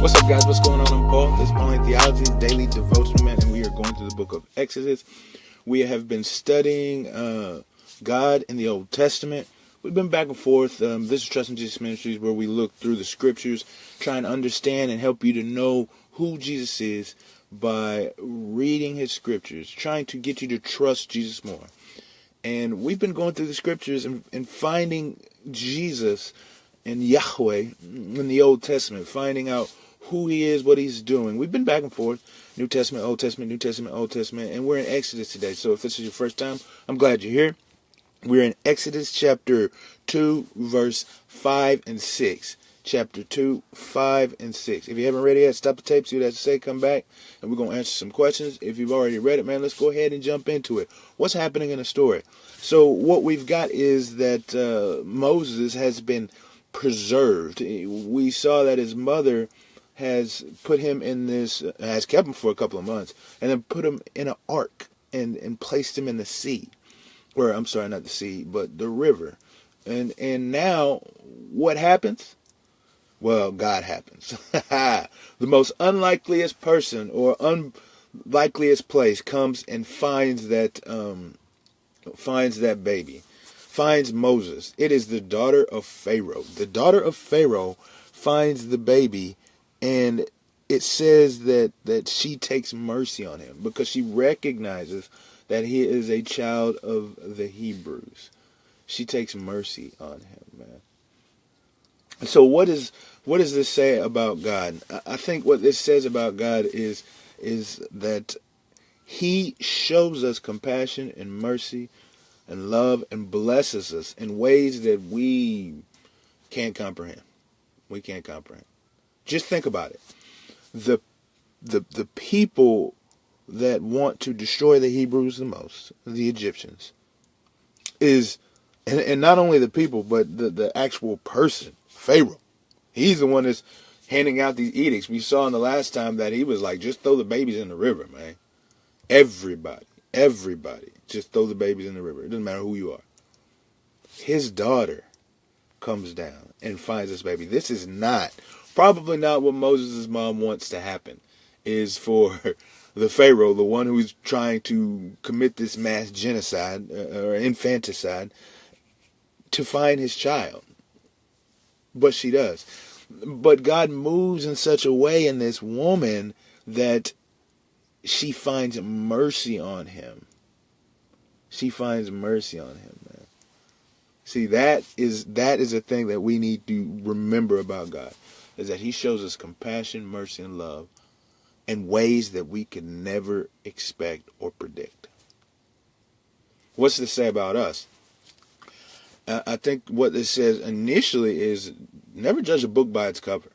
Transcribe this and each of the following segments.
What's up, guys? What's going on? I'm Paul. This is Pauline Theology's daily devotional, man, and we are going through the book of Exodus. We have been studying God in the Old Testament. We've been back and forth. This is Trust in Jesus Ministries, where we look through the scriptures, trying to understand and help you to know who Jesus is by reading his scriptures, trying to get you to trust Jesus more. And we've been going through the scriptures and finding Jesus and Yahweh in the Old Testament, finding out who he is, what he's doing. We've been back and forth, New Testament, Old Testament, New Testament, Old Testament, and we're in Exodus today. So if this is your first time, I'm glad you're here. We're in Exodus chapter 2, verse 5 and 6. Chapter 2, 5 and 6. If you haven't read it yet, stop the tape, see what it has to say, come back, and we're going to answer some questions. If you've already read it, man, let's go ahead and jump into it. What's happening in the story? So what we've got is that Moses has been preserved. We saw that his mother has put him in this, has kept him for a couple of months, and then put him in an ark and placed him in the sea. Or, I'm sorry, not the sea, but the river. And now, what happens? Well, God happens. The most unlikeliest person or unlikeliest place comes and finds that baby. Finds Moses. It is the daughter of Pharaoh. The daughter of Pharaoh finds the baby, and it says that she takes mercy on him because she recognizes that he is a child of the Hebrews. She takes mercy on him, man. So what does this say about God? I think what this says about God is that he shows us compassion and mercy and love and blesses us in ways that we can't comprehend. We can't comprehend. Just think about it. The people that want to destroy the Hebrews the most, the Egyptians, and not only the people, but the actual person, Pharaoh. He's the one that's handing out these edicts. We saw in the last time that he was like, just throw the babies in the river, man. Everybody, just throw the babies in the river. It doesn't matter who you are. His daughter comes down and finds this baby. This is probably not what Moses' mom wants to happen, is for the Pharaoh, the one who's trying to commit this mass genocide or infanticide, to find his child. But she does. But God moves in such a way in this woman that she finds mercy on him. She finds mercy on him, man. See, that is a thing that we need to remember about God, is that he shows us compassion, mercy, and love in ways that we could never expect or predict. What's this say about us? I think what this says initially is never judge a book by its cover.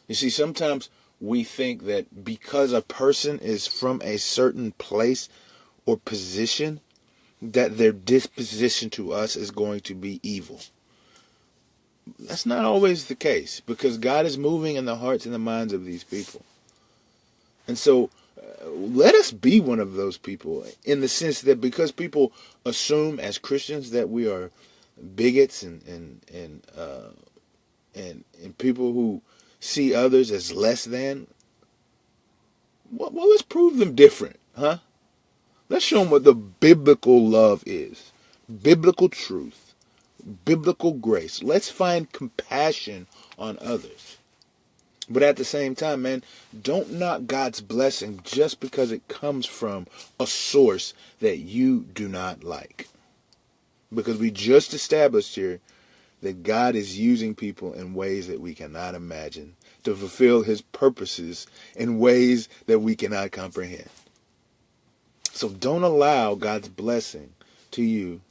You see, sometimes we think that because a person is from a certain place or position, that their disposition to us is going to be evil. That's not always the case, because God is moving in the hearts and the minds of these people. And so let us be one of those people, in the sense that because people assume as Christians that we are bigots and people who see others as less than, well, let's prove them different, huh? Let's show them what the biblical love is, biblical truth, biblical grace. Let's find compassion on others. But at the same time, man, don't knock God's blessing just because it comes from a source that you do not like. Because we just established here that God is using people in ways that we cannot imagine to fulfill his purposes in ways that we cannot comprehend. So don't allow God's blessing to you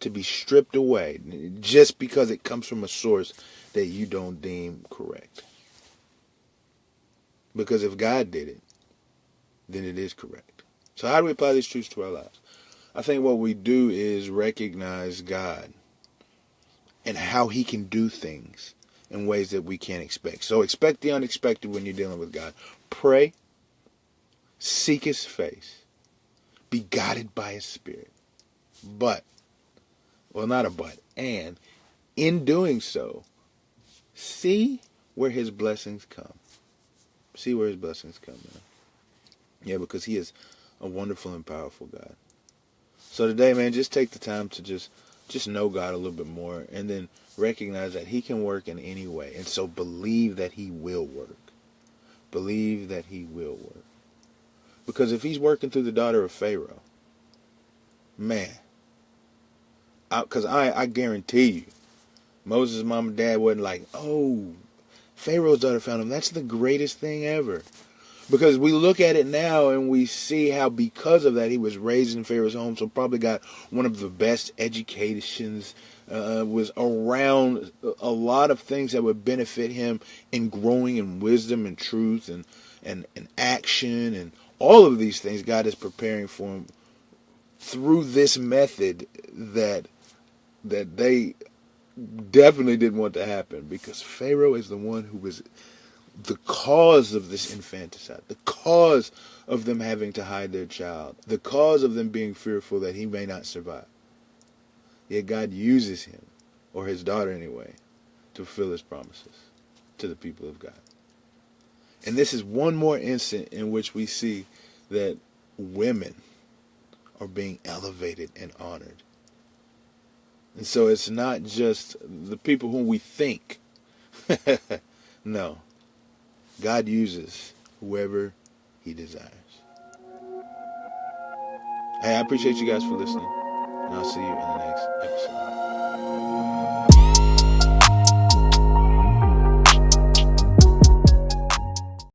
to be stripped away just because it comes from a source that you don't deem correct. Because if God did it, then it is correct. So how do we apply these truths to our lives? I think what we do is recognize God and how he can do things in ways that we can't expect. So expect the unexpected when you're dealing with God. Pray, seek his face, be guided by his spirit. But, well, not a but, and in doing so, see where his blessings come. See where his blessings come, man. Yeah, because he is a wonderful and powerful God. So today, man, just take the time to just know God a little bit more, and then recognize that he can work in any way. And so believe that he will work. Believe that he will work. Because if he's working through the daughter of Pharaoh, man, because I guarantee you, Moses' mom and dad wasn't like, oh, Pharaoh's daughter found him. That's the greatest thing ever. Because we look at it now and we see how because of that he was raised in Pharaoh's home, so probably got one of the best educations, was around a lot of things that would benefit him in growing in wisdom and truth and action and all of these things God is preparing for him through this method that they definitely didn't want to happen, because Pharaoh is the one who was the cause of this infanticide, the cause of them having to hide their child, the cause of them being fearful that he may not survive. Yet God uses him, or his daughter anyway, to fulfill his promises to the people of God. And this is one more instant in which we see that women are being elevated and honored. And so it's not just the people whom we think. No. God uses whoever he desires. Hey, I appreciate you guys for listening, and I'll see you in the next episode.